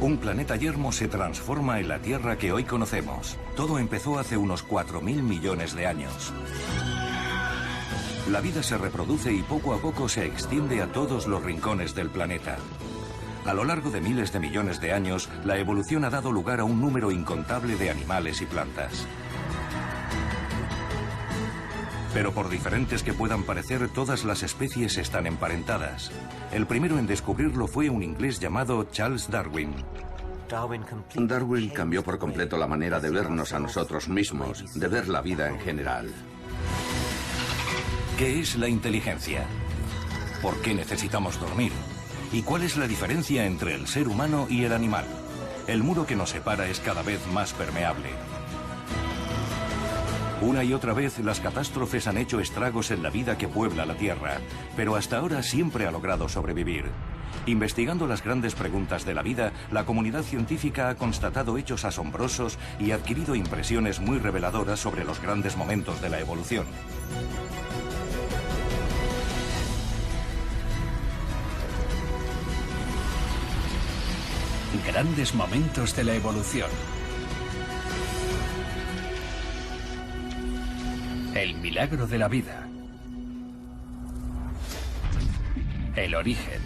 Un planeta yermo se transforma en la Tierra que hoy conocemos. Todo empezó hace unos 4.000 millones de años. La vida se reproduce y poco a poco se extiende a todos los rincones del planeta. A lo largo de miles de millones de años, la evolución ha dado lugar a un número incontable de animales y plantas. Pero por diferentes que puedan parecer, todas las especies están emparentadas. El primero en descubrirlo fue un inglés llamado Charles Darwin. Darwin cambió por completo la manera de vernos a nosotros mismos, de ver la vida en general. ¿Qué es la inteligencia? ¿Por qué necesitamos dormir? ¿Y cuál es la diferencia entre el ser humano y el animal? El muro que nos separa es cada vez más permeable. Una y otra vez las catástrofes han hecho estragos en la vida que puebla la Tierra, pero hasta ahora siempre ha logrado sobrevivir. Investigando las grandes preguntas de la vida, la comunidad científica ha constatado hechos asombrosos y adquirido impresiones muy reveladoras sobre los grandes momentos de la evolución. Grandes momentos de la evolución. El milagro de la vida. El origen.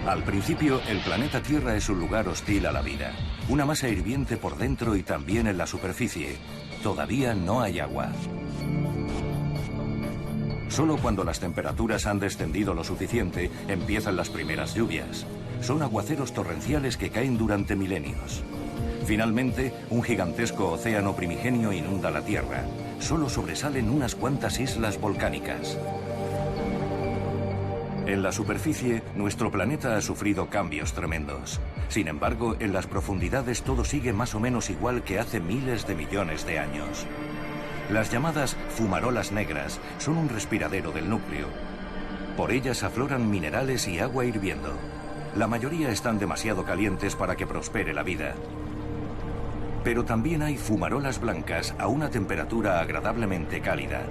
Al principio, el planeta Tierra es un lugar hostil a la vida. Una masa hirviente por dentro y también en la superficie. Todavía no hay agua. Solo cuando las temperaturas han descendido lo suficiente, empiezan las primeras lluvias. Son aguaceros torrenciales que caen durante milenios. Finalmente, un gigantesco océano primigenio inunda la Tierra. Solo sobresalen unas cuantas islas volcánicas. En la superficie, nuestro planeta ha sufrido cambios tremendos. Sin embargo, en las profundidades todo sigue más o menos igual que hace miles de millones de años. Las llamadas fumarolas negras son un respiradero del núcleo. Por ellas afloran minerales y agua hirviendo. La mayoría están demasiado calientes para que prospere la vida. Pero también hay fumarolas blancas a una temperatura agradablemente cálida.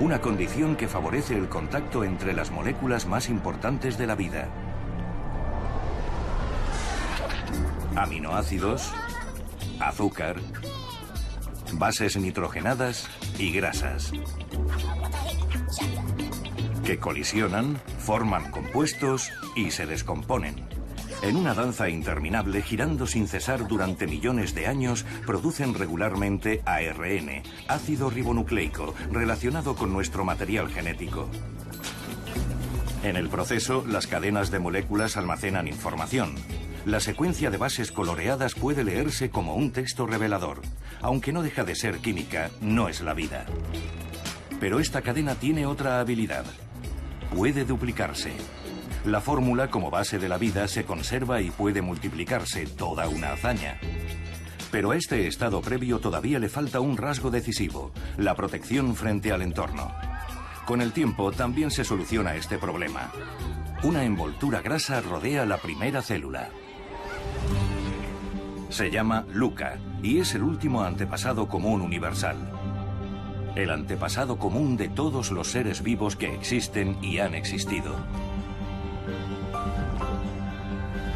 Una condición que favorece el contacto entre las moléculas más importantes de la vida. Aminoácidos, azúcar, bases nitrogenadas y grasas, que colisionan, forman compuestos y se descomponen. En una danza interminable, girando sin cesar durante millones de años, producen regularmente ARN, ácido ribonucleico, relacionado con nuestro material genético. En el proceso, las cadenas de moléculas almacenan información. La secuencia de bases coloreadas puede leerse como un texto revelador. Aunque no deja de ser química, no es la vida. Pero esta cadena tiene otra habilidad. Puede duplicarse. La fórmula como base de la vida se conserva y puede multiplicarse, toda una hazaña. Pero a este estado previo todavía le falta un rasgo decisivo, la protección frente al entorno. Con el tiempo también se soluciona este problema. Una envoltura grasa rodea la primera célula. Se llama LUCA y es el último antepasado común universal. El antepasado común de todos los seres vivos que existen y han existido.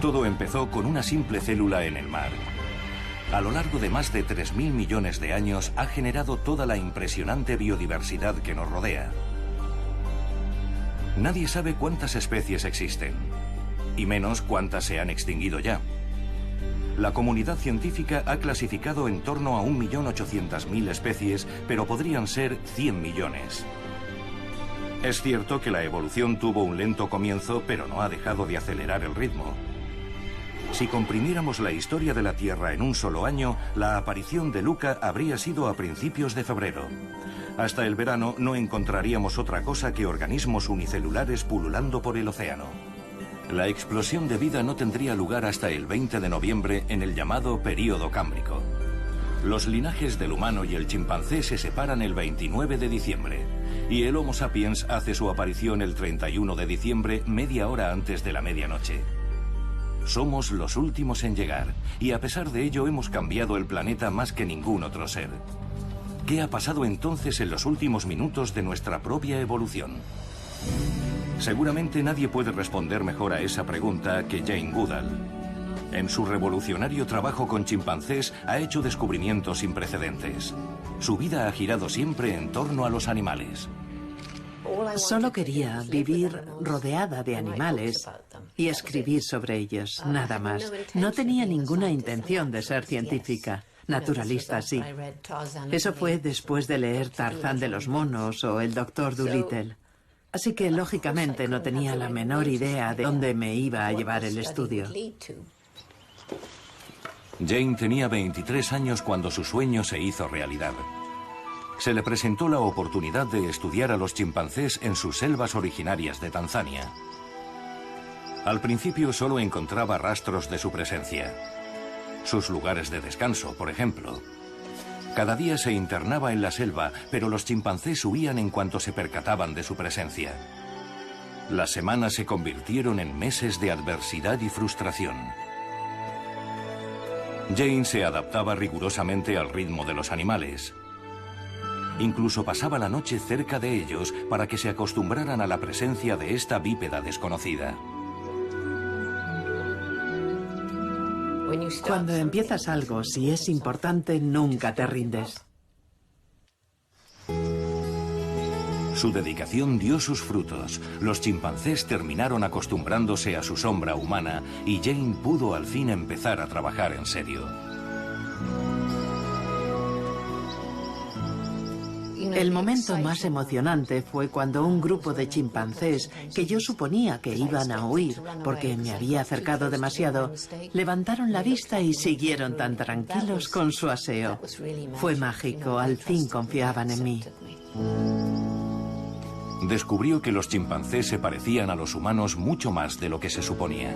Todo empezó con una simple célula en el mar. A lo largo de más de 3.000 millones de años ha generado toda la impresionante biodiversidad que nos rodea. Nadie sabe cuántas especies existen, y menos cuántas se han extinguido ya. La comunidad científica ha clasificado en torno a 1.800.000 especies, pero podrían ser 100 millones. Es cierto que la evolución tuvo un lento comienzo, pero no ha dejado de acelerar el ritmo. Si comprimiéramos la historia de la Tierra en un solo año, la aparición de LUCA habría sido a principios de febrero. Hasta el verano no encontraríamos otra cosa que organismos unicelulares pululando por el océano. La explosión de vida no tendría lugar hasta el 20 de noviembre en el llamado período cámbrico. Los linajes del humano y el chimpancé se separan el 29 de diciembre y el Homo sapiens hace su aparición el 31 de diciembre, media hora antes de la medianoche. Somos los últimos en llegar y a pesar de ello hemos cambiado el planeta más que ningún otro ser. ¿Qué ha pasado entonces en los últimos minutos de nuestra propia evolución? Seguramente nadie puede responder mejor a esa pregunta que Jane Goodall. En su revolucionario trabajo con chimpancés ha hecho descubrimientos sin precedentes. Su vida ha girado siempre en torno a los animales. Solo quería vivir rodeada de animales y escribir sobre ellos, nada más. No tenía ninguna intención de ser científica. Naturalista, sí. Eso fue después de leer Tarzán de los monos o El Doctor Dolittle. Así que, lógicamente, no tenía la menor idea de dónde me iba a llevar el estudio. Jane tenía 23 años cuando su sueño se hizo realidad. Se le presentó la oportunidad de estudiar a los chimpancés en sus selvas originarias de Tanzania. Al principio solo encontraba rastros de su presencia. Sus lugares de descanso, por ejemplo. Cada día se internaba en la selva, pero los chimpancés huían en cuanto se percataban de su presencia. Las semanas se convirtieron en meses de adversidad y frustración. Jane se adaptaba rigurosamente al ritmo de los animales. Incluso pasaba la noche cerca de ellos para que se acostumbraran a la presencia de esta bípeda desconocida. Cuando empiezas algo, si es importante, nunca te rindes. Su dedicación dio sus frutos. Los chimpancés terminaron acostumbrándose a su sombra humana y Jane pudo al fin empezar a trabajar en serio. El momento más emocionante fue cuando un grupo de chimpancés, que yo suponía que iban a huir porque me había acercado demasiado, levantaron la vista y siguieron tan tranquilos con su aseo. Fue mágico, al fin confiaban en mí. Descubrió que los chimpancés se parecían a los humanos mucho más de lo que se suponía.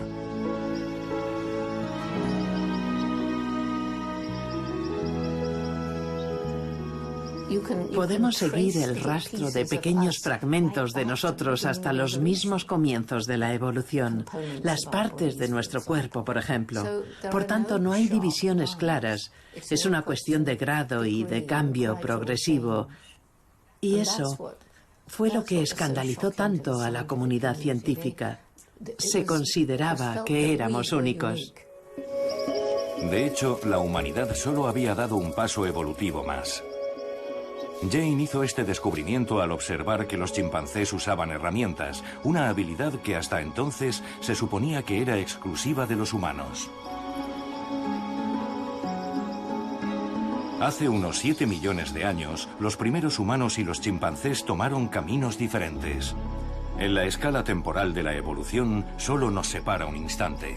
Podemos seguir el rastro de pequeños fragmentos de nosotros hasta los mismos comienzos de la evolución, las partes de nuestro cuerpo, por ejemplo. Por tanto, no hay divisiones claras. Es una cuestión de grado y de cambio progresivo. Y eso fue lo que escandalizó tanto a la comunidad científica. Se consideraba que éramos únicos. De hecho, la humanidad solo había dado un paso evolutivo más. Jane hizo este descubrimiento al observar que los chimpancés usaban herramientas, una habilidad que hasta entonces se suponía que era exclusiva de los humanos. Hace unos 7 millones de años, los primeros humanos y los chimpancés tomaron caminos diferentes. En la escala temporal de la evolución, solo nos separa un instante.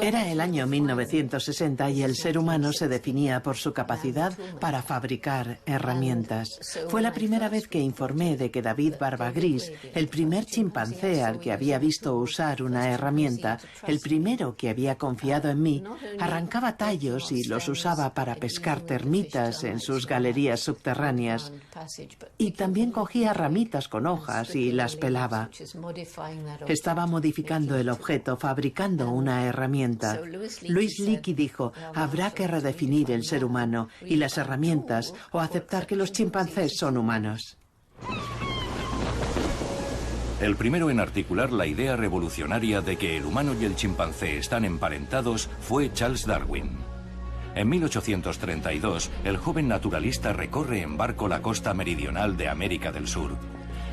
Era el año 1960 y el ser humano se definía por su capacidad para fabricar herramientas. Fue la primera vez que informé de que David Barbagris, el primer chimpancé al que había visto usar una herramienta, el primero que había confiado en mí, arrancaba tallos y los usaba para pescar termitas en sus galerías subterráneas. Y también cogía ramitas con hojas y las pelaba. Estaba modificando el objeto, fabricando una herramienta. Louis Leakey dijo, habrá que redefinir el ser humano y las herramientas o aceptar que los chimpancés son humanos. El primero en articular la idea revolucionaria de que el humano y el chimpancé están emparentados fue Charles Darwin. En 1832, el joven naturalista recorre en barco la costa meridional de América del Sur.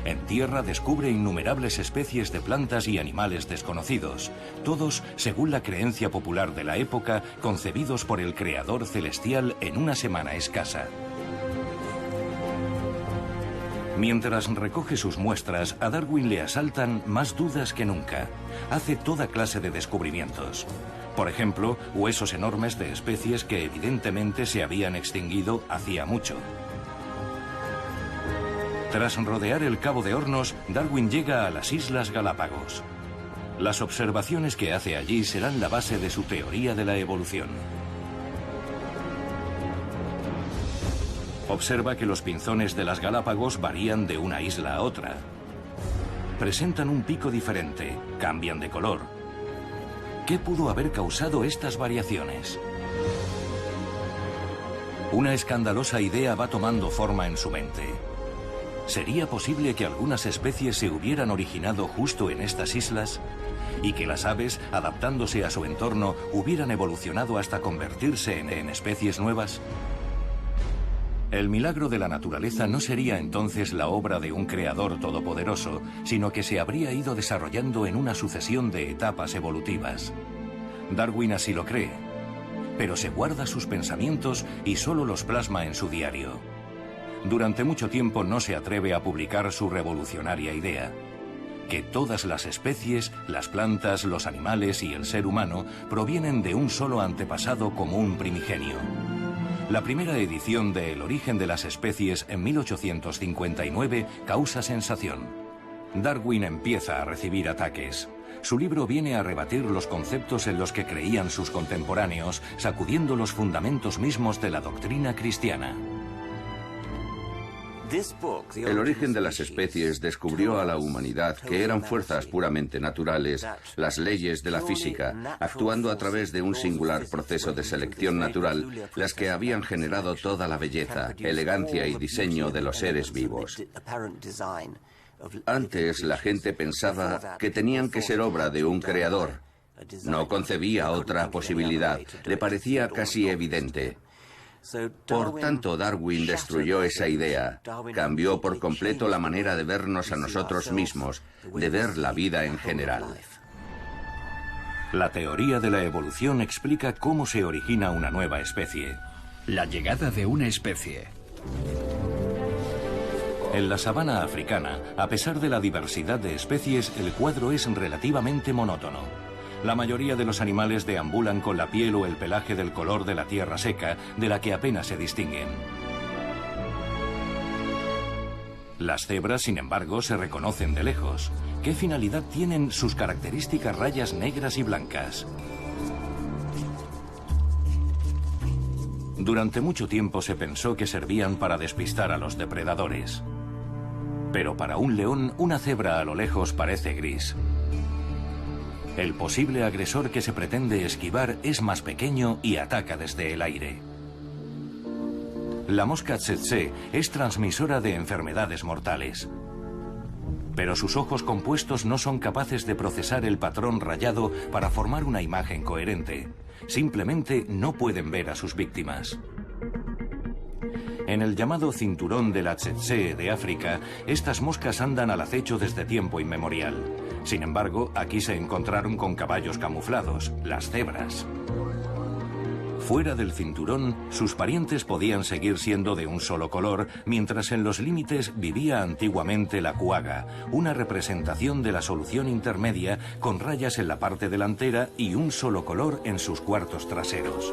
En tierra descubre innumerables especies de plantas y animales desconocidos, todos, según la creencia popular de la época, concebidos por el Creador celestial en una semana escasa. Mientras recoge sus muestras, a Darwin le asaltan más dudas que nunca. Hace toda clase de descubrimientos. Por ejemplo, huesos enormes de especies que evidentemente se habían extinguido hacía mucho. Tras rodear el Cabo de Hornos, Darwin llega a las Islas Galápagos. Las observaciones que hace allí serán la base de su teoría de la evolución. Observa que los pinzones de las Galápagos varían de una isla a otra. Presentan un pico diferente, cambian de color. ¿Qué pudo haber causado estas variaciones? Una escandalosa idea va tomando forma en su mente. ¿Sería posible que algunas especies se hubieran originado justo en estas islas? ¿Y que las aves, adaptándose a su entorno, hubieran evolucionado hasta convertirse en especies nuevas? El milagro de la naturaleza no sería entonces la obra de un creador todopoderoso, sino que se habría ido desarrollando en una sucesión de etapas evolutivas. Darwin así lo cree, pero se guarda sus pensamientos y solo los plasma en su diario. Durante mucho tiempo no se atreve a publicar su revolucionaria idea: que todas las especies, las plantas, los animales y el ser humano provienen de un solo antepasado común primigenio. La primera edición de El origen de las especies en 1859 causa sensación. Darwin empieza a recibir ataques. Su libro viene a rebatir los conceptos en los que creían sus contemporáneos, sacudiendo los fundamentos mismos de la doctrina cristiana. El origen de las especies descubrió a la humanidad que eran fuerzas puramente naturales, las leyes de la física, actuando a través de un singular proceso de selección natural, las que habían generado toda la belleza, elegancia y diseño de los seres vivos. Antes la gente pensaba que tenían que ser obra de un creador. No concebía otra posibilidad, le parecía casi evidente. Por tanto, Darwin destruyó esa idea, cambió por completo la manera de vernos a nosotros mismos, de ver la vida en general. La teoría de la evolución explica cómo se origina una nueva especie. La llegada de una especie. En la sabana africana, a pesar de la diversidad de especies, el cuadro es relativamente monótono. La mayoría de los animales deambulan con la piel o el pelaje del color de la tierra seca, de la que apenas se distinguen. Las cebras, sin embargo, se reconocen de lejos. ¿Qué finalidad tienen sus características rayas negras y blancas? Durante mucho tiempo se pensó que servían para despistar a los depredadores. Pero para un león, una cebra a lo lejos parece gris. El posible agresor que se pretende esquivar es más pequeño y ataca desde el aire. La mosca tsetse es transmisora de enfermedades mortales. Pero sus ojos compuestos no son capaces de procesar el patrón rayado para formar una imagen coherente. Simplemente no pueden ver a sus víctimas. En el llamado cinturón de la tsetse de África, estas moscas andan al acecho desde tiempo inmemorial. Sin embargo, aquí se encontraron con caballos camuflados, las cebras. Fuera del cinturón, sus parientes podían seguir siendo de un solo color, mientras en los límites vivía antiguamente la cuaga, una representación de la solución intermedia con rayas en la parte delantera y un solo color en sus cuartos traseros.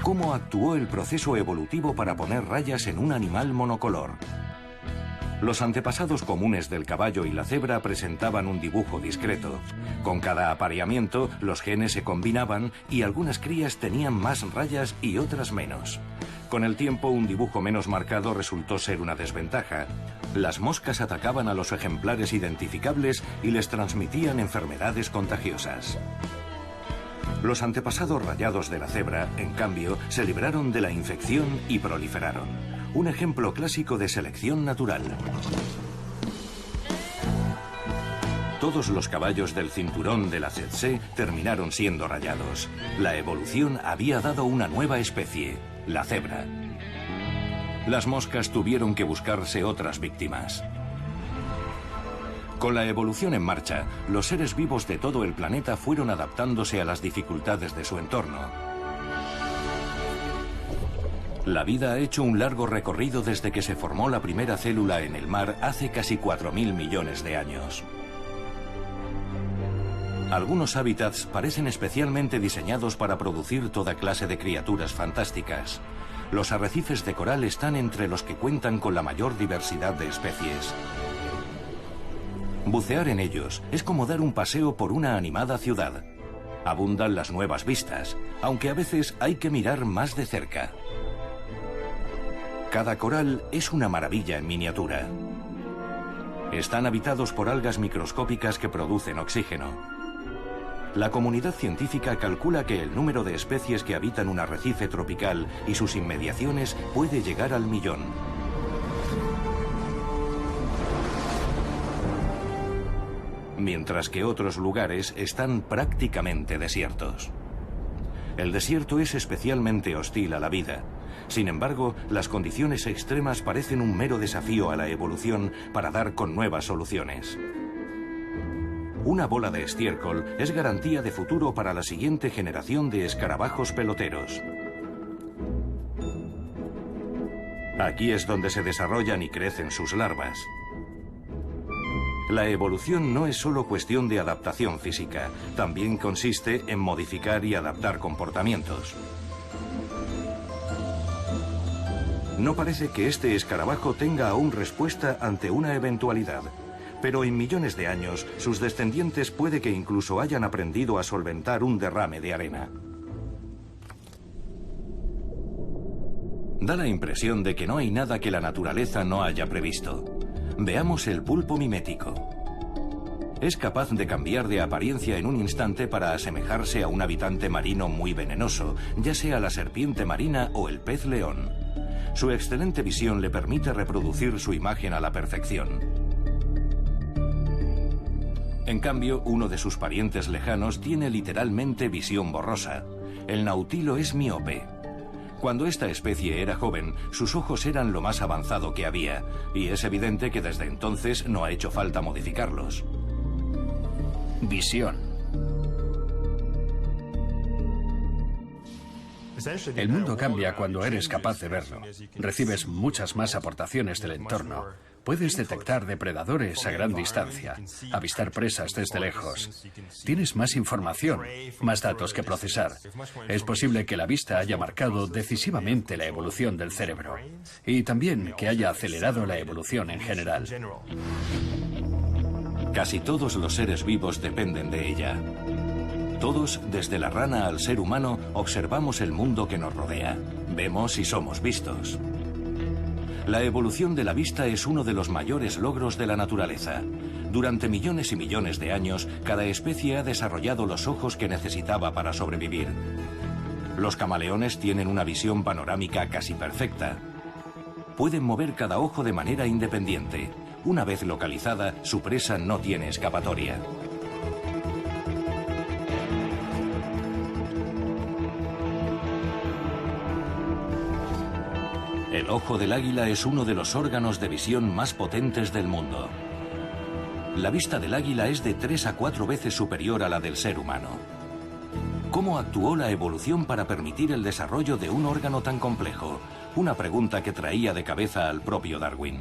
¿Cómo actuó el proceso evolutivo para poner rayas en un animal monocolor? Los antepasados comunes del caballo y la cebra presentaban un dibujo discreto. Con cada apareamiento, los genes se combinaban y algunas crías tenían más rayas y otras menos. Con el tiempo, un dibujo menos marcado resultó ser una desventaja. Las moscas atacaban a los ejemplares identificables y les transmitían enfermedades contagiosas. Los antepasados rayados de la cebra, en cambio, se libraron de la infección y proliferaron. Un ejemplo clásico de selección natural. Todos los caballos del cinturón de la tsetse terminaron siendo rayados. La evolución había dado una nueva especie, la cebra. Las moscas tuvieron que buscarse otras víctimas. Con la evolución en marcha, los seres vivos de todo el planeta fueron adaptándose a las dificultades de su entorno. La vida ha hecho un largo recorrido desde que se formó la primera célula en el mar hace casi 4.000 millones de años. Algunos hábitats parecen especialmente diseñados para producir toda clase de criaturas fantásticas. Los arrecifes de coral están entre los que cuentan con la mayor diversidad de especies. Bucear en ellos es como dar un paseo por una animada ciudad. Abundan las nuevas vistas, aunque a veces hay que mirar más de cerca. Cada coral es una maravilla en miniatura. Están habitados por algas microscópicas que producen oxígeno. La comunidad científica calcula que el número de especies que habitan un arrecife tropical y sus inmediaciones puede llegar al 1.000.000. mientras que otros lugares están prácticamente desiertos. El desierto es especialmente hostil a la vida. Sin embargo, las condiciones extremas parecen un mero desafío a la evolución para dar con nuevas soluciones. Una bola de estiércol es garantía de futuro para la siguiente generación de escarabajos peloteros. Aquí es donde se desarrollan y crecen sus larvas. La evolución no es solo cuestión de adaptación física, también consiste en modificar y adaptar comportamientos. No parece que este escarabajo tenga aún respuesta ante una eventualidad, pero en millones de años sus descendientes puede que incluso hayan aprendido a solventar un derrame de arena. Da la impresión de que no hay nada que la naturaleza no haya previsto. Veamos el pulpo mimético. Es capaz de cambiar de apariencia en un instante para asemejarse a un habitante marino muy venenoso, ya sea la serpiente marina o el pez león. Su excelente visión le permite reproducir su imagen a la perfección. En cambio, uno de sus parientes lejanos tiene literalmente visión borrosa. El nautilo es miope. Cuando esta especie era joven, sus ojos eran lo más avanzado que había, y es evidente que desde entonces no ha hecho falta modificarlos. Visión. El mundo cambia cuando eres capaz de verlo. Recibes muchas más aportaciones del entorno. Puedes detectar depredadores a gran distancia, avistar presas desde lejos. Tienes más información, más datos que procesar. Es posible que la vista haya marcado decisivamente la evolución del cerebro y también que haya acelerado la evolución en general. Casi todos los seres vivos dependen de ella. Todos, desde la rana al ser humano, observamos el mundo que nos rodea. Vemos y somos vistos. La evolución de la vista es uno de los mayores logros de la naturaleza. Durante millones y millones de años, cada especie ha desarrollado los ojos que necesitaba para sobrevivir. Los camaleones tienen una visión panorámica casi perfecta. Pueden mover cada ojo de manera independiente. Una vez localizada, su presa no tiene escapatoria. El ojo del águila es uno de los órganos de visión más potentes del mundo. La vista del águila es de 3 a 4 veces superior a la del ser humano. ¿Cómo actuó la evolución para permitir el desarrollo de un órgano tan complejo? Una pregunta que traía de cabeza al propio Darwin.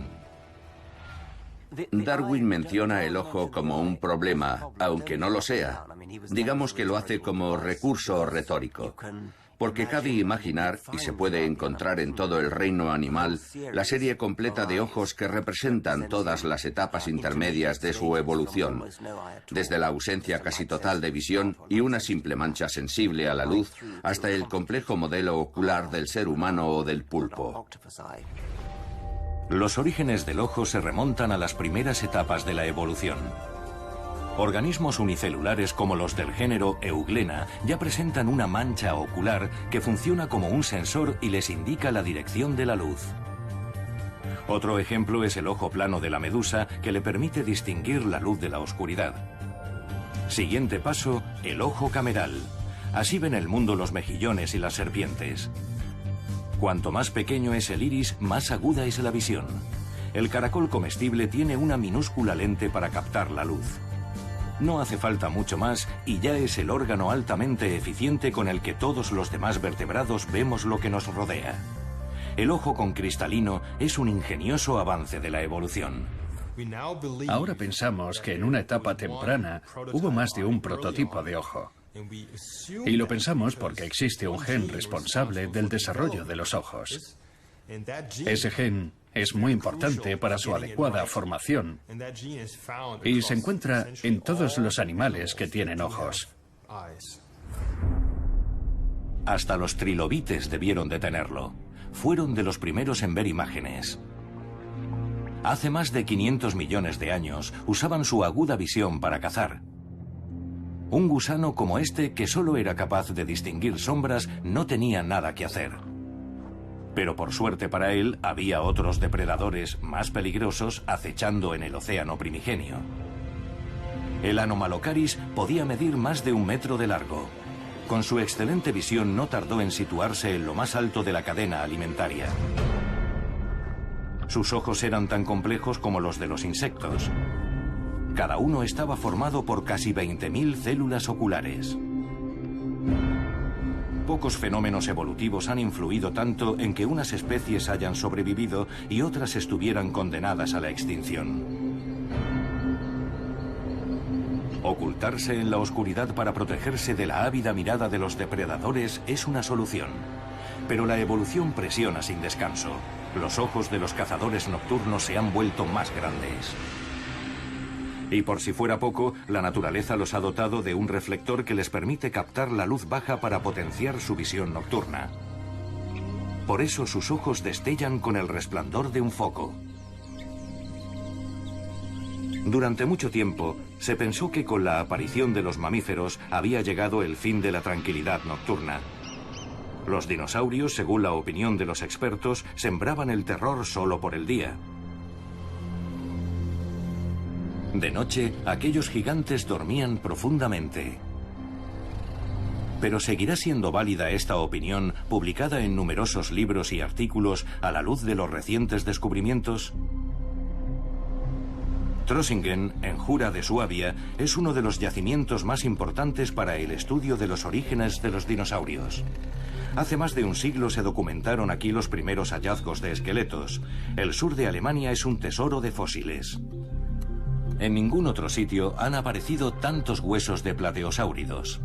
Darwin menciona el ojo como un problema, aunque no lo sea. Digamos que lo hace como recurso retórico. Porque cabe imaginar, y se puede encontrar en todo el reino animal, la serie completa de ojos que representan todas las etapas intermedias de su evolución, desde la ausencia casi total de visión y una simple mancha sensible a la luz, hasta el complejo modelo ocular del ser humano o del pulpo. Los orígenes del ojo se remontan a las primeras etapas de la evolución. Organismos unicelulares como los del género Euglena ya presentan una mancha ocular que funciona como un sensor y les indica la dirección de la luz. Otro ejemplo es el ojo plano de la medusa, que le permite distinguir la luz de la oscuridad. Siguiente paso, el ojo cameral. Así ven el mundo los mejillones y las serpientes. Cuanto más pequeño es el iris, más aguda es la visión. El caracol comestible tiene una minúscula lente para captar la luz. No hace falta mucho más y ya es el órgano altamente eficiente con el que todos los demás vertebrados vemos lo que nos rodea. El ojo con cristalino es un ingenioso avance de la evolución. Ahora pensamos que en una etapa temprana hubo más de un prototipo de ojo. Y lo pensamos porque existe un gen responsable del desarrollo de los ojos. Ese gen es muy importante para su adecuada formación y se encuentra en todos los animales que tienen ojos. Hasta los trilobites debieron de tenerlo. Fueron de los primeros en ver imágenes. Hace más de 500 millones de años usaban su aguda visión para cazar. Un gusano como este, que solo era capaz de distinguir sombras, no tenía nada que hacer. Pero por suerte para él, había otros depredadores más peligrosos acechando en el océano primigenio. El Anomalocaris podía medir más de 1 metro de largo. Con su excelente visión no tardó en situarse en lo más alto de la cadena alimentaria. Sus ojos eran tan complejos como los de los insectos. Cada uno estaba formado por casi 20.000 células oculares. Pocos fenómenos evolutivos han influido tanto en que unas especies hayan sobrevivido y otras estuvieran condenadas a la extinción. Ocultarse en la oscuridad para protegerse de la ávida mirada de los depredadores es una solución. Pero la evolución presiona sin descanso. Los ojos de los cazadores nocturnos se han vuelto más grandes. Y por si fuera poco, la naturaleza los ha dotado de un reflector que les permite captar la luz baja para potenciar su visión nocturna. Por eso sus ojos destellan con el resplandor de un foco. Durante mucho tiempo, se pensó que con la aparición de los mamíferos había llegado el fin de la tranquilidad nocturna. Los dinosaurios, según la opinión de los expertos, sembraban el terror solo por el día. De noche, aquellos gigantes dormían profundamente. Pero ¿seguirá siendo válida esta opinión, publicada en numerosos libros y artículos, a la luz de los recientes descubrimientos? Trossingen, en Jura de Suabia, es uno de los yacimientos más importantes para el estudio de los orígenes de los dinosaurios. Hace más de un siglo se documentaron aquí los primeros hallazgos de esqueletos. El sur de Alemania es un tesoro de fósiles. En ningún otro sitio han aparecido tantos huesos de plateosáuridos.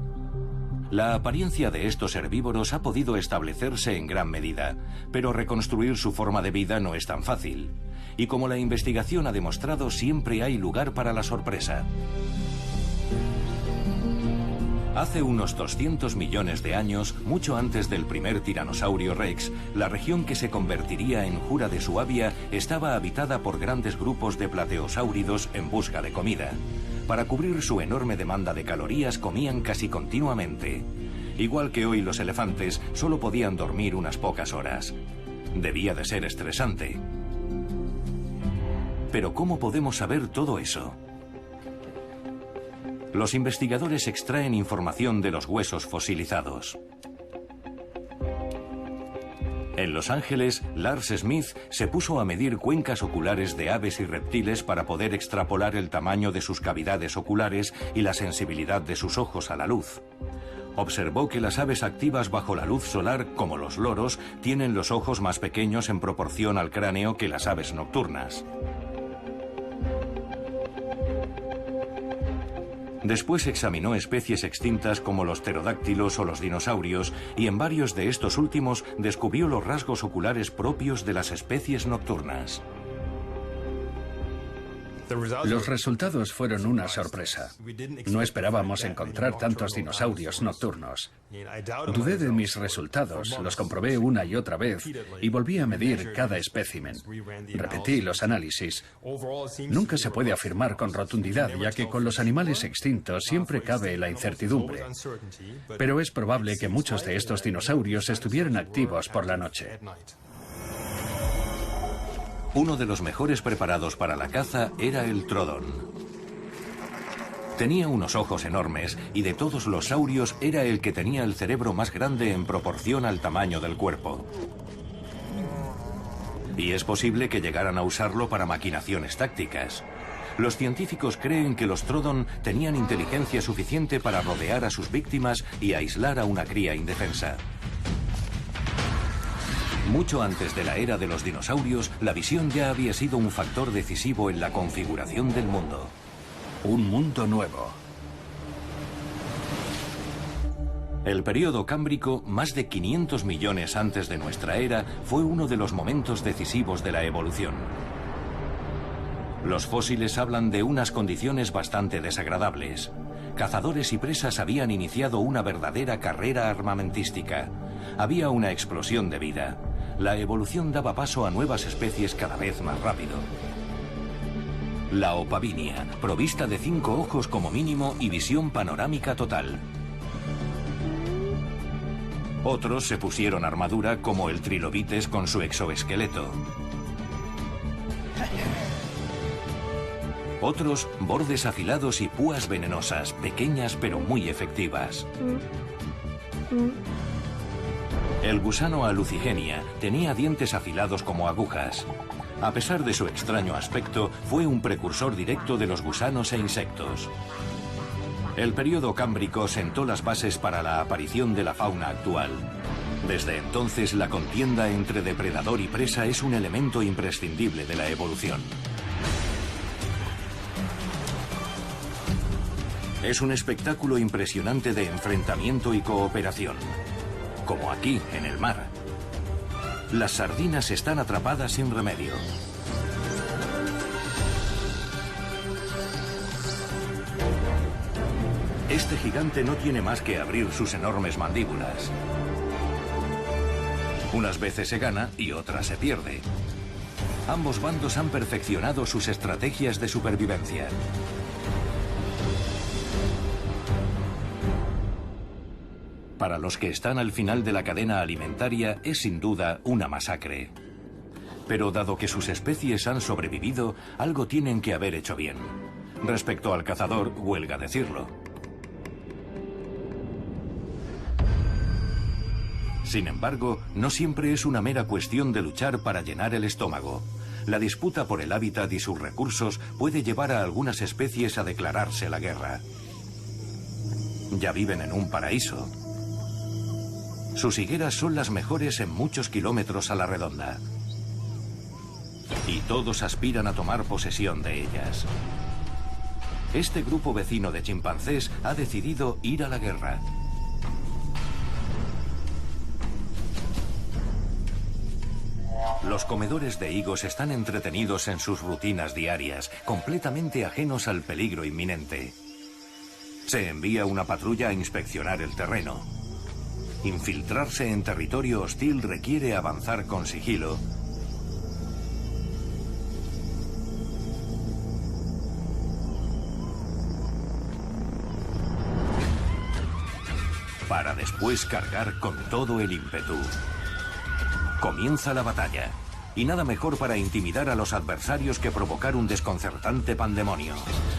La apariencia de estos herbívoros ha podido establecerse en gran medida, pero reconstruir su forma de vida no es tan fácil. Y como la investigación ha demostrado, siempre hay lugar para la sorpresa. Hace unos 200 millones de años, mucho antes del primer tiranosaurio Rex, la región que se convertiría en Jura de Suabia estaba habitada por grandes grupos de plateosáuridos en busca de comida. Para cubrir su enorme demanda de calorías comían casi continuamente. Igual que hoy los elefantes, solo podían dormir unas pocas horas. Debía de ser estresante. Pero ¿cómo podemos saber todo eso? Los investigadores extraen información de los huesos fosilizados. En Los Ángeles, Lars Smith se puso a medir cuencas oculares de aves y reptiles para poder extrapolar el tamaño de sus cavidades oculares y la sensibilidad de sus ojos a la luz. Observó que las aves activas bajo la luz solar, como los loros, tienen los ojos más pequeños en proporción al cráneo que las aves nocturnas. Después examinó especies extintas como los pterodáctilos o los dinosaurios y en varios de estos últimos descubrió los rasgos oculares propios de las especies nocturnas. Los resultados fueron una sorpresa. No esperábamos encontrar tantos dinosaurios nocturnos. Dudé de mis resultados, los comprobé una y otra vez y volví a medir cada espécimen. Repetí los análisis. Nunca se puede afirmar con rotundidad, ya que con los animales extintos siempre cabe la incertidumbre. Pero es probable que muchos de estos dinosaurios estuvieran activos por la noche. Uno de los mejores preparados para la caza era el Trodon. Tenía unos ojos enormes y de todos los saurios era el que tenía el cerebro más grande en proporción al tamaño del cuerpo. Y es posible que llegaran a usarlo para maquinaciones tácticas. Los científicos creen que los Trodon tenían inteligencia suficiente para rodear a sus víctimas y aislar a una cría indefensa. Mucho antes de la era de los dinosaurios, la visión ya había sido un factor decisivo en la configuración del mundo. Un mundo nuevo. El período cámbrico, más de 500 millones antes de nuestra era, fue uno de los momentos decisivos de la evolución. Los fósiles hablan de unas condiciones bastante desagradables. Cazadores y presas habían iniciado una verdadera carrera armamentística. Había una explosión de vida. La evolución daba paso a nuevas especies cada vez más rápido. La opavinia, provista de 5 ojos como mínimo y visión panorámica total. Otros se pusieron armadura como el trilobites con su exoesqueleto. Otros, bordes afilados y púas venenosas, pequeñas pero muy efectivas. El gusano Alucigenia tenía dientes afilados como agujas. A pesar de su extraño aspecto, fue un precursor directo de los gusanos e insectos. El período cámbrico sentó las bases para la aparición de la fauna actual. Desde entonces, la contienda entre depredador y presa es un elemento imprescindible de la evolución. Es un espectáculo impresionante de enfrentamiento y cooperación, como aquí, en el mar. Las sardinas están atrapadas sin remedio. Este gigante no tiene más que abrir sus enormes mandíbulas. Unas veces se gana y otras se pierde. Ambos bandos han perfeccionado sus estrategias de supervivencia. Para los que están al final de la cadena alimentaria es sin duda una masacre. Pero dado que sus especies han sobrevivido, algo tienen que haber hecho bien. Respecto al cazador, huelga decirlo. Sin embargo, no siempre es una mera cuestión de luchar para llenar el estómago. La disputa por el hábitat y sus recursos puede llevar a algunas especies a declararse la guerra. Ya viven en un paraíso. Sus higueras son las mejores en muchos kilómetros a la redonda. Y todos aspiran a tomar posesión de ellas. Este grupo vecino de chimpancés ha decidido ir a la guerra. Los comedores de higos están entretenidos en sus rutinas diarias, completamente ajenos al peligro inminente. Se envía una patrulla a inspeccionar el terreno. Infiltrarse en territorio hostil requiere avanzar con sigilo. Para después cargar con todo el ímpetu. Comienza la batalla. Y nada mejor para intimidar a los adversarios que provocar un desconcertante pandemonio.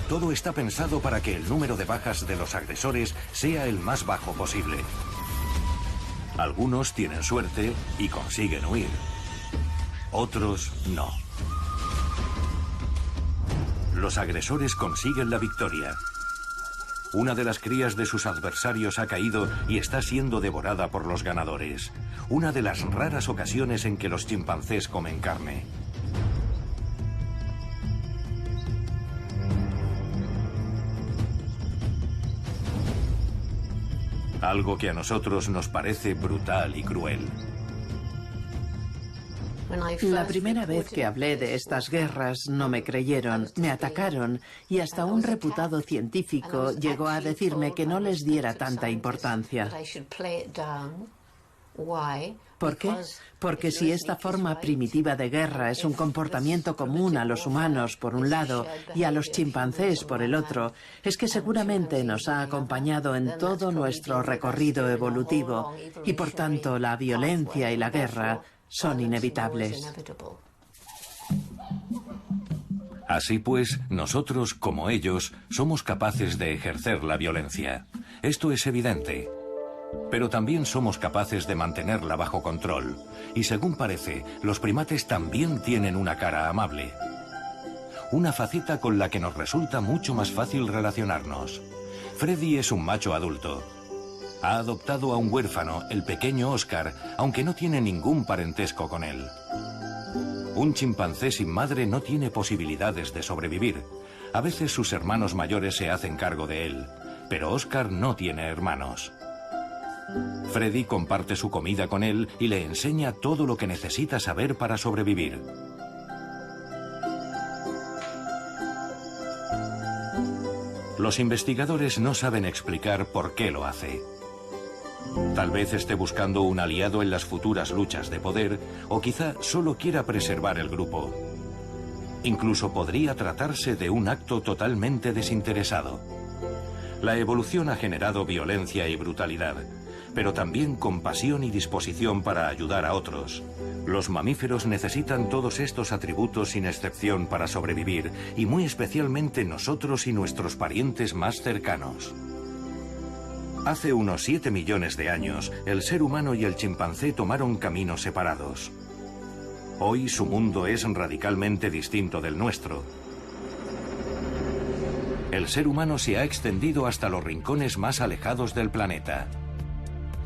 Todo está pensado para que el número de bajas de los agresores sea el más bajo posible. Algunos tienen suerte y consiguen huir. Otros no. Los agresores consiguen la victoria. Una de las crías de sus adversarios ha caído y está siendo devorada por los ganadores. Una de las raras ocasiones en que los chimpancés comen carne. Algo que a nosotros nos parece brutal y cruel. La primera vez que hablé de estas guerras no me creyeron, me atacaron y hasta un reputado científico llegó a decirme que no les diera tanta importancia. ¿Por qué? Porque si esta forma primitiva de guerra es un comportamiento común a los humanos por un lado y a los chimpancés por el otro, es que seguramente nos ha acompañado en todo nuestro recorrido evolutivo y por tanto la violencia y la guerra son inevitables. Así pues, nosotros, como ellos, somos capaces de ejercer la violencia. Esto es evidente. Pero también somos capaces de mantenerla bajo control. Y según parece, los primates también tienen una cara amable. Una faceta con la que nos resulta mucho más fácil relacionarnos. Freddy es un macho adulto. Ha adoptado a un huérfano, el pequeño Oscar, aunque no tiene ningún parentesco con él. Un chimpancé sin madre no tiene posibilidades de sobrevivir. A veces sus hermanos mayores se hacen cargo de él, pero Oscar no tiene hermanos. Freddy comparte su comida con él y le enseña todo lo que necesita saber para sobrevivir. Los investigadores no saben explicar por qué lo hace. Tal vez esté buscando un aliado en las futuras luchas de poder, o quizá solo quiera preservar el grupo. Incluso podría tratarse de un acto totalmente desinteresado. La evolución ha generado violencia y brutalidad, pero también compasión y disposición para ayudar a otros. Los mamíferos necesitan todos estos atributos sin excepción para sobrevivir, y muy especialmente nosotros y nuestros parientes más cercanos. Hace unos 7 millones de años, el ser humano y el chimpancé tomaron caminos separados. Hoy su mundo es radicalmente distinto del nuestro. El ser humano se ha extendido hasta los rincones más alejados del planeta.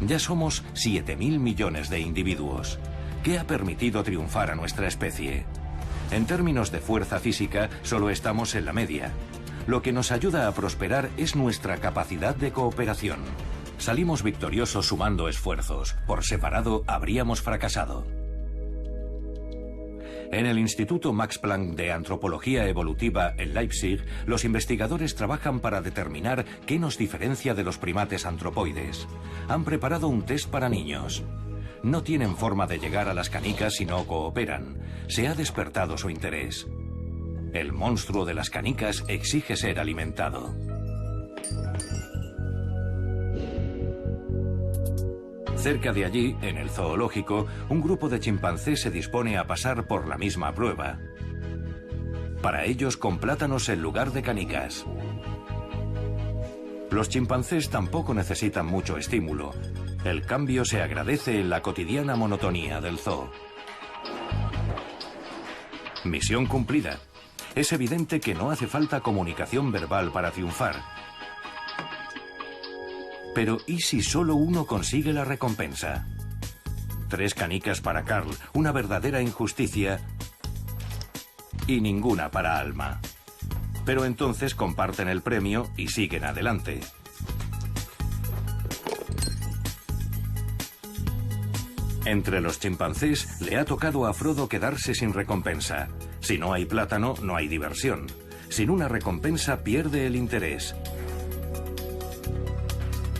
Ya somos 7.000 millones de individuos. ¿Qué ha permitido triunfar a nuestra especie? En términos de fuerza física, solo estamos en la media. Lo que nos ayuda a prosperar es nuestra capacidad de cooperación. Salimos victoriosos sumando esfuerzos. Por separado, habríamos fracasado. En el Instituto Max Planck de Antropología Evolutiva en Leipzig, los investigadores trabajan para determinar qué nos diferencia de los primates antropoides. Han preparado un test para niños. No tienen forma de llegar a las canicas si no cooperan. Se ha despertado su interés. El monstruo de las canicas exige ser alimentado. Cerca de allí, en el zoológico, un grupo de chimpancés se dispone a pasar por la misma prueba. Para ellos, con plátanos en lugar de canicas. Los chimpancés tampoco necesitan mucho estímulo. El cambio se agradece en la cotidiana monotonía del zoo. Misión cumplida. Es evidente que no hace falta comunicación verbal para triunfar. Pero ¿y si solo uno consigue la recompensa? 3 canicas para Carl, una verdadera injusticia, y ninguna para Alma. Pero entonces comparten el premio y siguen adelante. Entre los chimpancés le ha tocado a Frodo quedarse sin recompensa. Si no hay plátano, no hay diversión. Sin una recompensa pierde el interés.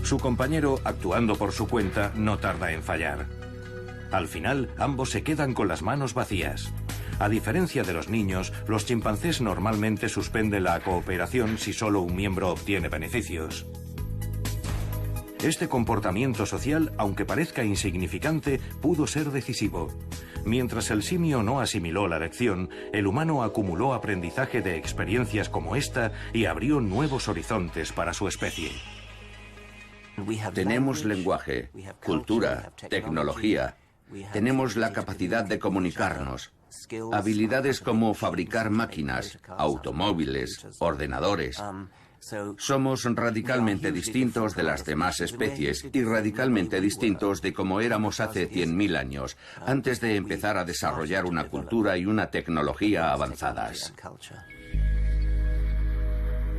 Su compañero, actuando por su cuenta, no tarda en fallar. Al final, ambos se quedan con las manos vacías. A diferencia de los niños, los chimpancés normalmente suspenden la cooperación si solo un miembro obtiene beneficios. Este comportamiento social, aunque parezca insignificante, pudo ser decisivo. Mientras el simio no asimiló la lección, el humano acumuló aprendizaje de experiencias como esta y abrió nuevos horizontes para su especie. Tenemos lenguaje, cultura, tecnología. Tenemos la capacidad de comunicarnos. Habilidades como fabricar máquinas, automóviles, ordenadores. Somos radicalmente distintos de las demás especies y radicalmente distintos de como éramos hace 100.000 años, antes de empezar a desarrollar una cultura y una tecnología avanzadas.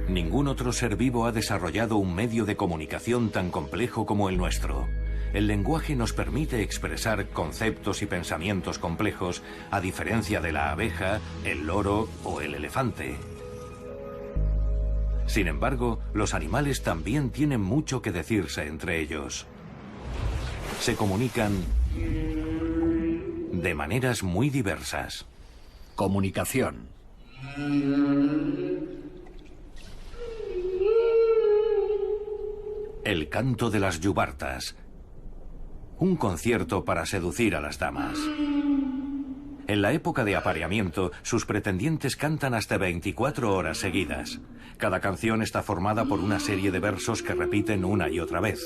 Ningún otro ser vivo ha desarrollado un medio de comunicación tan complejo como el nuestro. El lenguaje nos permite expresar conceptos y pensamientos complejos, a diferencia de la abeja, el loro o el elefante. Sin embargo, los animales también tienen mucho que decirse entre ellos. Se comunican de maneras muy diversas. Comunicación. El canto de las yubartas. Un concierto para seducir a las damas. En la época de apareamiento, sus pretendientes cantan hasta 24 horas seguidas. Cada canción está formada por una serie de versos que repiten una y otra vez.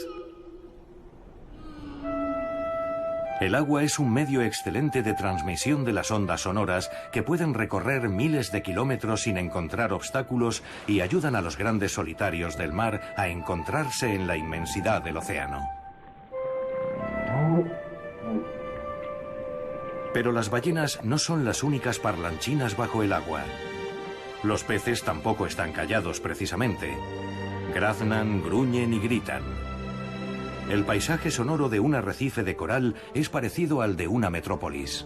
El agua es un medio excelente de transmisión de las ondas sonoras que pueden recorrer miles de kilómetros sin encontrar obstáculos y ayudan a los grandes solitarios del mar a encontrarse en la inmensidad del océano. Pero las ballenas no son las únicas parlanchinas bajo el agua. Los peces tampoco están callados precisamente. Graznan, gruñen y gritan. El paisaje sonoro de un arrecife de coral es parecido al de una metrópolis.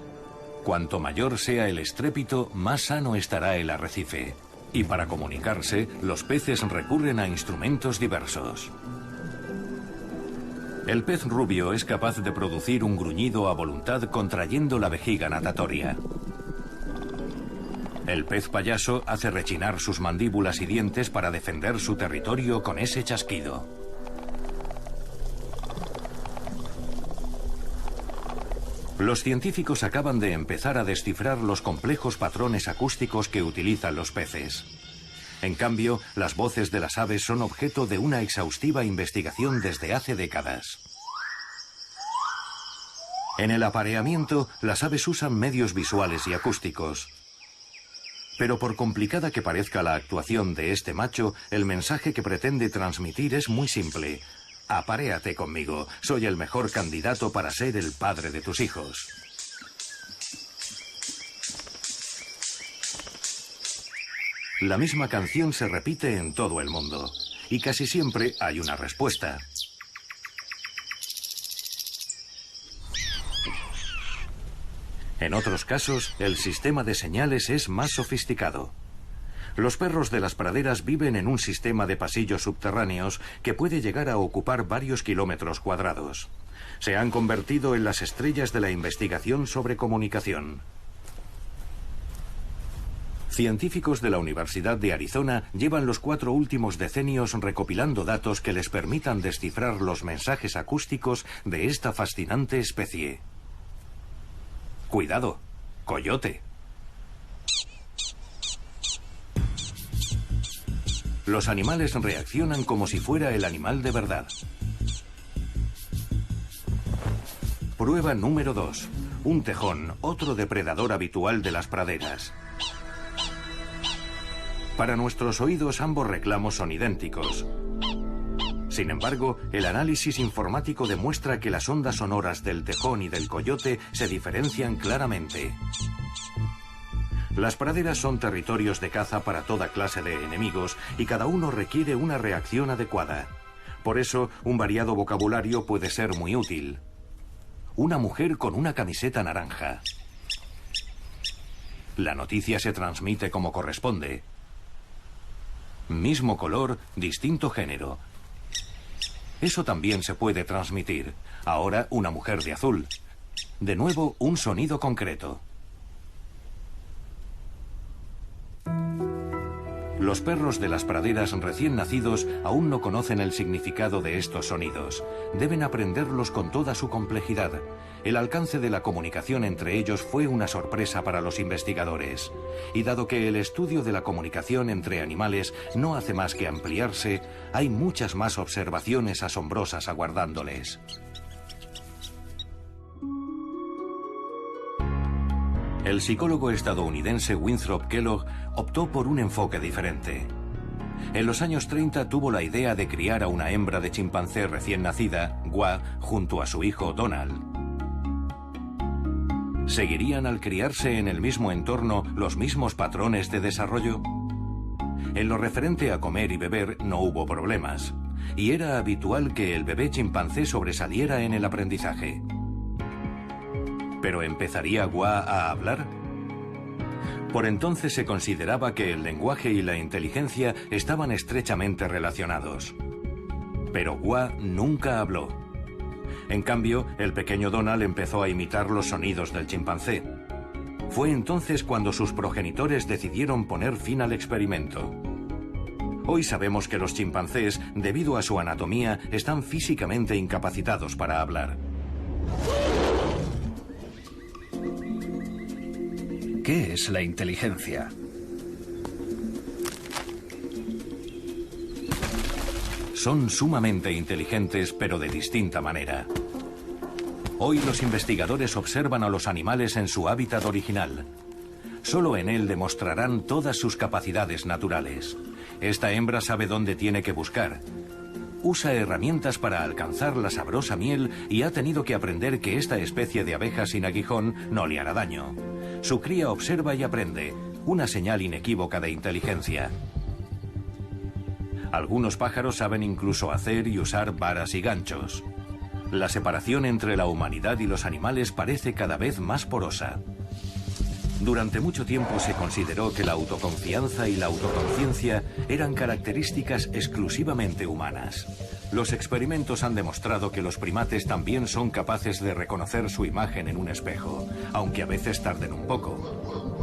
Cuanto mayor sea el estrépito, más sano estará el arrecife. Y para comunicarse, los peces recurren a instrumentos diversos. El pez rubio es capaz de producir un gruñido a voluntad contrayendo la vejiga natatoria. El pez payaso hace rechinar sus mandíbulas y dientes para defender su territorio con ese chasquido. Los científicos acaban de empezar a descifrar los complejos patrones acústicos que utilizan los peces. En cambio, las voces de las aves son objeto de una exhaustiva investigación desde hace décadas. En el apareamiento, las aves usan medios visuales y acústicos. Pero por complicada que parezca la actuación de este macho, el mensaje que pretende transmitir es muy simple. Aparéate conmigo, soy el mejor candidato para ser el padre de tus hijos. La misma canción se repite en todo el mundo, y casi siempre hay una respuesta. En otros casos, el sistema de señales es más sofisticado. Los perros de las praderas viven en un sistema de pasillos subterráneos que puede llegar a ocupar varios kilómetros cuadrados. Se han convertido en las estrellas de la investigación sobre comunicación. Científicos de la Universidad de Arizona llevan los 4 últimos decenios recopilando datos que les permitan descifrar los mensajes acústicos de esta fascinante especie. Cuidado, coyote. Los animales reaccionan como si fuera el animal de verdad. Prueba número 2. Un tejón, otro depredador habitual de las praderas. Para nuestros oídos ambos reclamos son idénticos. Sin embargo, el análisis informático demuestra que las ondas sonoras del tejón y del coyote se diferencian claramente. Las praderas son territorios de caza para toda clase de enemigos y cada uno requiere una reacción adecuada. Por eso, un variado vocabulario puede ser muy útil. Una mujer con una camiseta naranja. La noticia se transmite como corresponde. Mismo color, distinto género. Eso también se puede transmitir. Ahora una mujer de azul. De nuevo, un sonido concreto. Los perros de las praderas recién nacidos aún no conocen el significado de estos sonidos. Deben aprenderlos con toda su complejidad. El alcance de la comunicación entre ellos fue una sorpresa para los investigadores. Y dado que el estudio de la comunicación entre animales no hace más que ampliarse, hay muchas más observaciones asombrosas aguardándoles. El psicólogo estadounidense Winthrop Kellogg optó por un enfoque diferente. En los años 30 tuvo la idea de criar a una hembra de chimpancé recién nacida, Gua, junto a su hijo Donald. ¿Seguirían al criarse en el mismo entorno los mismos patrones de desarrollo? En lo referente a comer y beber no hubo problemas, y era habitual que el bebé chimpancé sobresaliera en el aprendizaje. ¿Pero empezaría Gua a hablar? Por entonces se consideraba que el lenguaje y la inteligencia estaban estrechamente relacionados. Pero Gua nunca habló. En cambio, el pequeño Donald empezó a imitar los sonidos del chimpancé. Fue entonces cuando sus progenitores decidieron poner fin al experimento. Hoy sabemos que los chimpancés, debido a su anatomía, están físicamente incapacitados para hablar. ¿Qué es la inteligencia? Son sumamente inteligentes, pero de distinta manera. Hoy los investigadores observan a los animales en su hábitat original. Solo en él demostrarán todas sus capacidades naturales. Esta hembra sabe dónde tiene que buscar. Usa herramientas para alcanzar la sabrosa miel y ha tenido que aprender que esta especie de abeja sin aguijón no le hará daño. Su cría observa y aprende, una señal inequívoca de inteligencia. Algunos pájaros saben incluso hacer y usar varas y ganchos. La separación entre la humanidad y los animales parece cada vez más porosa. Durante mucho tiempo se consideró que la autoconfianza y la autoconciencia eran características exclusivamente humanas. Los experimentos han demostrado que los primates también son capaces de reconocer su imagen en un espejo, aunque a veces tarden un poco.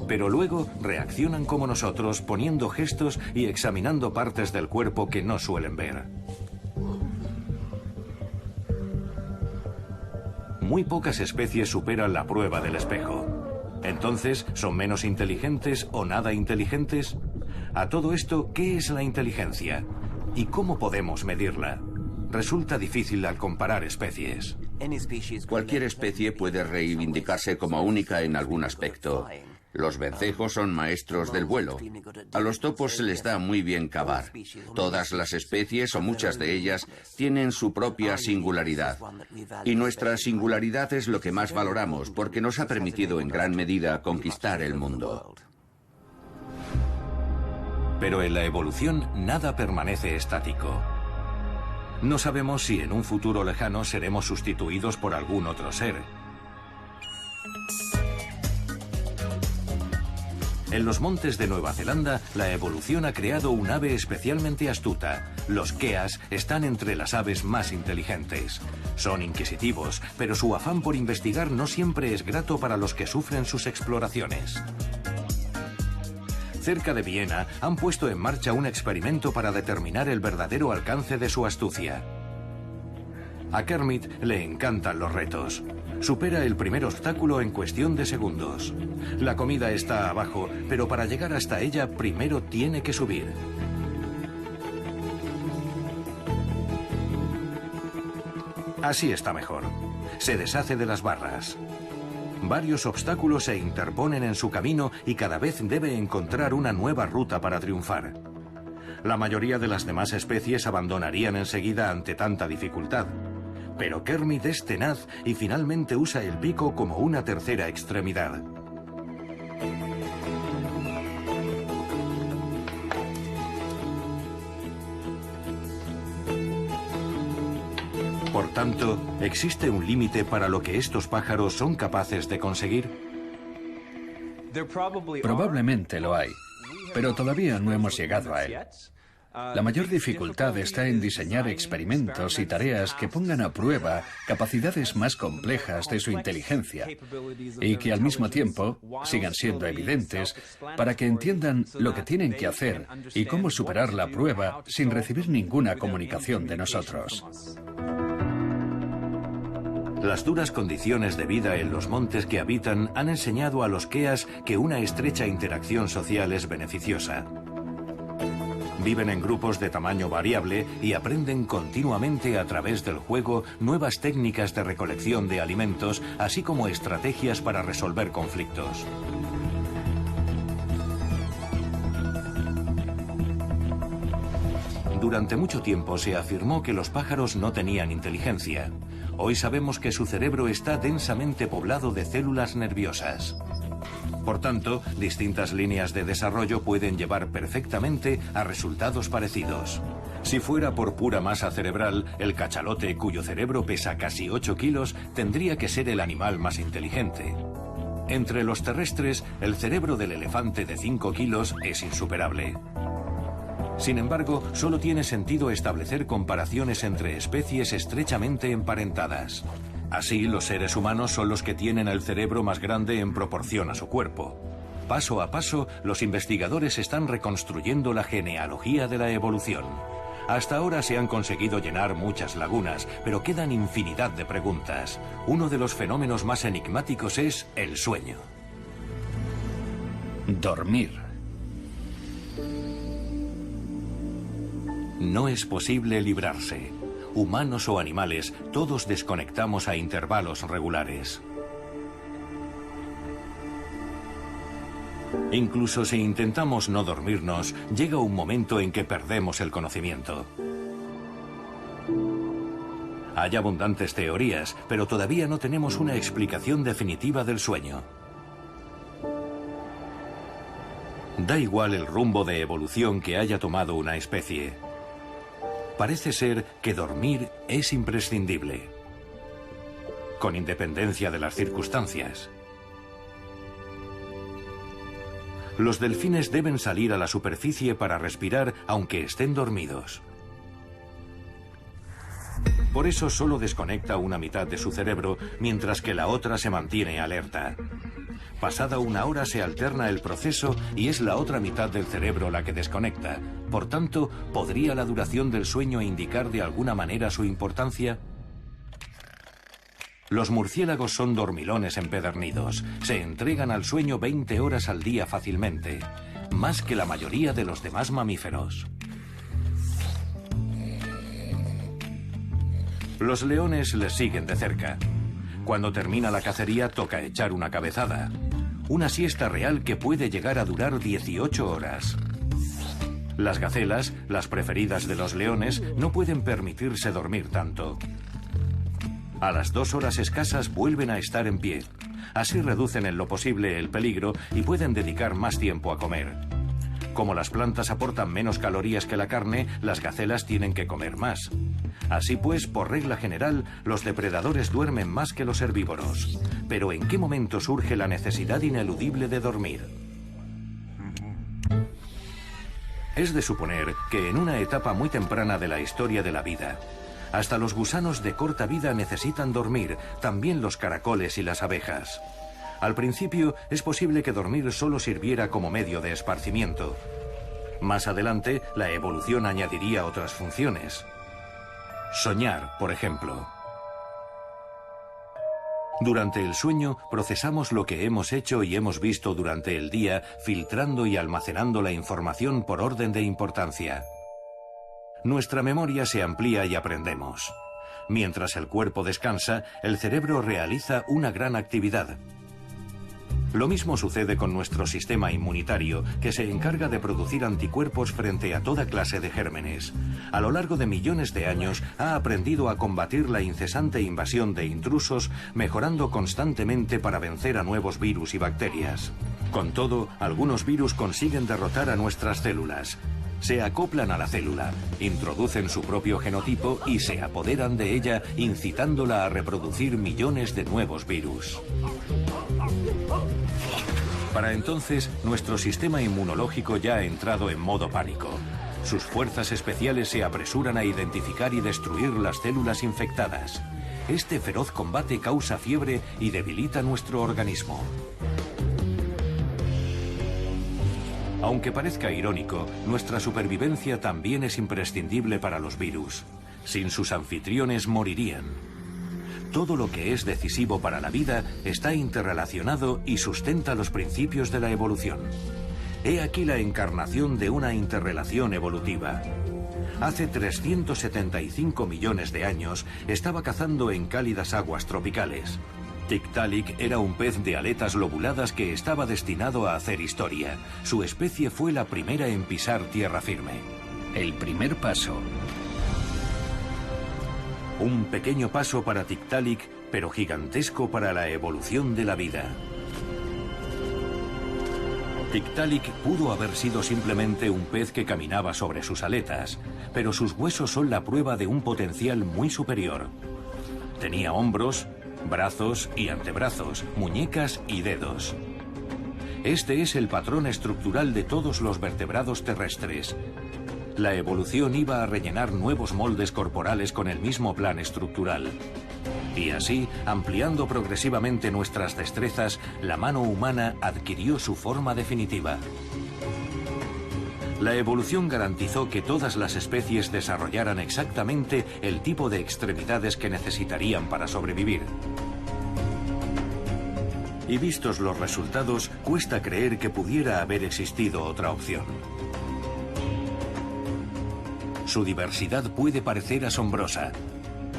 Pero luego reaccionan como nosotros, poniendo gestos y examinando partes del cuerpo que no suelen ver. muy pocas especies superan la prueba del espejo. Entonces, ¿son menos inteligentes o nada inteligentes? A todo esto, ¿qué es la inteligencia? ¿Y cómo podemos medirla? Resulta difícil al comparar especies. Cualquier especie puede reivindicarse como única en algún aspecto. Los vencejos son maestros del vuelo. A los topos se les da muy bien cavar. Todas las especies, o muchas de ellas, tienen su propia singularidad. Y nuestra singularidad es lo que más valoramos, porque nos ha permitido en gran medida conquistar el mundo. Pero en la evolución nada permanece estático. No sabemos si en un futuro lejano seremos sustituidos por algún otro ser. En los montes de Nueva Zelanda, la evolución ha creado un ave especialmente astuta. Los keas están entre las aves más inteligentes. Son inquisitivos, pero su afán por investigar no siempre es grato para los que sufren sus exploraciones. Cerca de Viena han puesto en marcha un experimento para determinar el verdadero alcance de su astucia. A Kermit le encantan los retos. Supera el primer obstáculo en cuestión de segundos. La comida está abajo, pero para llegar hasta ella primero tiene que subir. Así está mejor. Se deshace de las barras. Varios obstáculos se interponen en su camino y cada vez debe encontrar una nueva ruta para triunfar. La mayoría de las demás especies abandonarían enseguida ante tanta dificultad. Pero Kermit es tenaz y finalmente usa el pico como una tercera extremidad. Por tanto, ¿existe un límite para lo que estos pájaros son capaces de conseguir? Probablemente lo hay, pero todavía no hemos llegado a él. La mayor dificultad está en diseñar experimentos y tareas que pongan a prueba capacidades más complejas de su inteligencia y que al mismo tiempo sigan siendo evidentes para que entiendan lo que tienen que hacer y cómo superar la prueba sin recibir ninguna comunicación de nosotros. Las duras condiciones de vida en los montes que habitan han enseñado a los keas que una estrecha interacción social es beneficiosa. Viven en grupos de tamaño variable y aprenden continuamente a través del juego nuevas técnicas de recolección de alimentos, así como estrategias para resolver conflictos. Durante mucho tiempo se afirmó que los pájaros no tenían inteligencia. Hoy sabemos que su cerebro está densamente poblado de células nerviosas. Por tanto, distintas líneas de desarrollo pueden llevar perfectamente a resultados parecidos. Si fuera por pura masa cerebral, el cachalote, cuyo cerebro pesa casi 8 kilos, tendría que ser el animal más inteligente. Entre los terrestres, el cerebro del elefante de 5 kilos es insuperable. Sin embargo, solo tiene sentido establecer comparaciones entre especies estrechamente emparentadas. Así, los seres humanos son los que tienen el cerebro más grande en proporción a su cuerpo. Paso a paso, los investigadores están reconstruyendo la genealogía de la evolución. Hasta ahora se han conseguido llenar muchas lagunas, pero quedan infinidad de preguntas. Uno de los fenómenos más enigmáticos es el sueño. Dormir. No es posible librarse. Humanos o animales, todos desconectamos a intervalos regulares. Incluso si intentamos no dormirnos, llega un momento en que perdemos el conocimiento. Hay abundantes teorías, pero todavía no tenemos una explicación definitiva del sueño. Da igual el rumbo de evolución que haya tomado una especie. Parece ser que dormir es imprescindible, con independencia de las circunstancias. Los delfines deben salir a la superficie para respirar aunque estén dormidos. Por eso solo desconecta una mitad de su cerebro, mientras que la otra se mantiene alerta. Pasada una hora se alterna el proceso y es la otra mitad del cerebro la que desconecta. Por tanto, ¿podría la duración del sueño indicar de alguna manera su importancia? Los murciélagos son dormilones empedernidos. Se entregan al sueño 20 horas al día fácilmente, más que la mayoría de los demás mamíferos. Los leones les siguen de cerca. Cuando termina la cacería toca echar una cabezada. Una siesta real que puede llegar a durar 18 horas. Las gacelas, las preferidas de los leones, no pueden permitirse dormir tanto. A las 2 horas escasas vuelven a estar en pie. Así reducen en lo posible el peligro y pueden dedicar más tiempo a comer. Como las plantas aportan menos calorías que la carne, las gacelas tienen que comer más. Así pues, por regla general, los depredadores duermen más que los herbívoros. Pero ¿en qué momento surge la necesidad ineludible de dormir? Es de suponer que en una etapa muy temprana de la historia de la vida, hasta los gusanos de corta vida necesitan dormir, también los caracoles y las abejas. Al principio, es posible que dormir solo sirviera como medio de esparcimiento. Más adelante, la evolución añadiría otras funciones. Soñar, por ejemplo. Durante el sueño, procesamos lo que hemos hecho y hemos visto durante el día, filtrando y almacenando la información por orden de importancia. Nuestra memoria se amplía y aprendemos. Mientras el cuerpo descansa, el cerebro realiza una gran actividad. Lo mismo sucede con nuestro sistema inmunitario, que se encarga de producir anticuerpos frente a toda clase de gérmenes. A lo largo de millones de años, ha aprendido a combatir la incesante invasión de intrusos, mejorando constantemente para vencer a nuevos virus y bacterias. Con todo, algunos virus consiguen derrotar a nuestras células. Se acoplan a la célula, introducen su propio genotipo y se apoderan de ella, incitándola a reproducir millones de nuevos virus. Para entonces, nuestro sistema inmunológico ya ha entrado en modo pánico. Sus fuerzas especiales se apresuran a identificar y destruir las células infectadas. Este feroz combate causa fiebre y debilita nuestro organismo. Aunque parezca irónico, nuestra supervivencia también es imprescindible para los virus. Sin sus anfitriones morirían. Todo lo que es decisivo para la vida está interrelacionado y sustenta los principios de la evolución. He aquí la encarnación de una interrelación evolutiva. Hace 375 millones de años estaba cazando en cálidas aguas tropicales. Tiktaalik era un pez de aletas lobuladas que estaba destinado a hacer historia. Su especie fue la primera en pisar tierra firme. El primer paso. Un pequeño paso para Tiktaalik, pero gigantesco para la evolución de la vida. Tiktaalik pudo haber sido simplemente un pez que caminaba sobre sus aletas, pero sus huesos son la prueba de un potencial muy superior. Tenía hombros, brazos y antebrazos, muñecas y dedos. Este es el patrón estructural de todos los vertebrados terrestres. La evolución iba a rellenar nuevos moldes corporales con el mismo plan estructural. Y así, ampliando progresivamente nuestras destrezas, la mano humana adquirió su forma definitiva. La evolución garantizó que todas las especies desarrollaran exactamente el tipo de extremidades que necesitarían para sobrevivir. Y vistos los resultados, cuesta creer que pudiera haber existido otra opción. Su diversidad puede parecer asombrosa,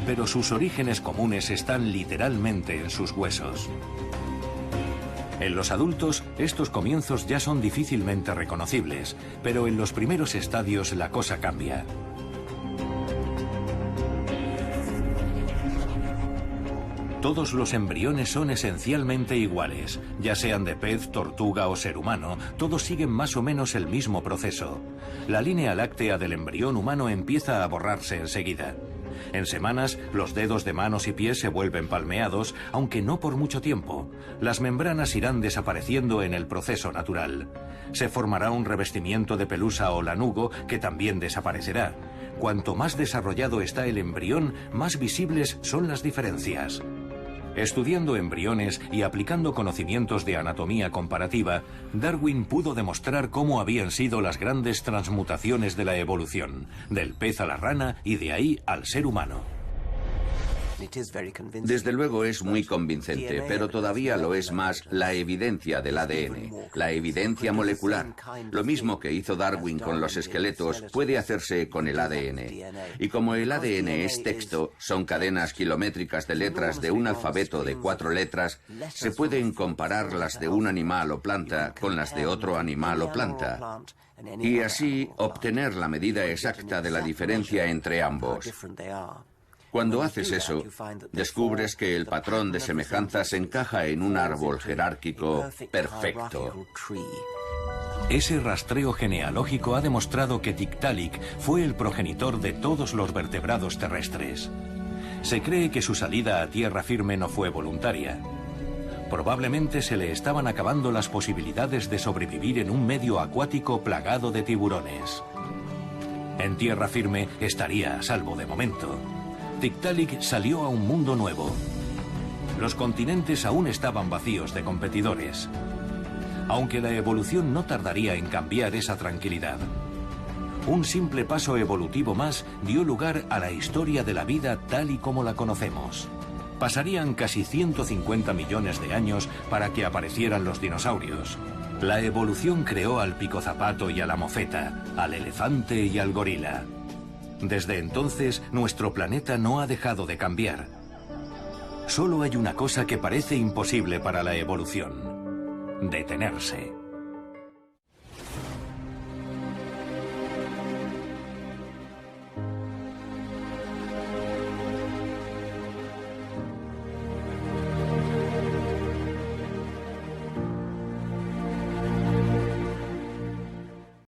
pero sus orígenes comunes están literalmente en sus huesos. En los adultos, estos comienzos ya son difícilmente reconocibles, pero en los primeros estadios la cosa cambia. Todos los embriones son esencialmente iguales, ya sean de pez, tortuga o ser humano, todos siguen más o menos el mismo proceso. La línea láctea del embrión humano empieza a borrarse enseguida. En semanas, los dedos de manos y pies se vuelven palmeados, aunque no por mucho tiempo. Las membranas irán desapareciendo en el proceso natural. Se formará un revestimiento de pelusa o lanugo que también desaparecerá. Cuanto más desarrollado está el embrión, más visibles son las diferencias. Estudiando embriones y aplicando conocimientos de anatomía comparativa, Darwin pudo demostrar cómo habían sido las grandes transmutaciones de la evolución, del pez a la rana y de ahí al ser humano. Desde luego es muy convincente, pero todavía lo es más la evidencia del ADN, la evidencia molecular. Lo mismo que hizo Darwin con los esqueletos puede hacerse con el ADN. Y como el ADN es texto, son cadenas kilométricas de letras de un alfabeto de 4 letras, se pueden comparar las de un animal o planta con las de otro animal o planta, y así obtener la medida exacta de la diferencia entre ambos. Cuando haces eso, descubres que el patrón de semejanzas encaja en un árbol jerárquico perfecto. Ese rastreo genealógico ha demostrado que Tiktaalik fue el progenitor de todos los vertebrados terrestres. Se cree que su salida a tierra firme no fue voluntaria. Probablemente se le estaban acabando las posibilidades de sobrevivir en un medio acuático plagado de tiburones. En tierra firme estaría a salvo de momento. Tiktaalik salió a un mundo nuevo. Los continentes aún estaban vacíos de competidores, aunque la evolución no tardaría en cambiar esa tranquilidad. Un simple paso evolutivo más dio lugar a la historia de la vida tal y como la conocemos. Pasarían casi 150 millones de años para que aparecieran los dinosaurios. La evolución creó al picozapato y a la mofeta, al elefante y al gorila. Desde entonces, nuestro planeta no ha dejado de cambiar. Solo hay una cosa que parece imposible para la evolución: detenerse.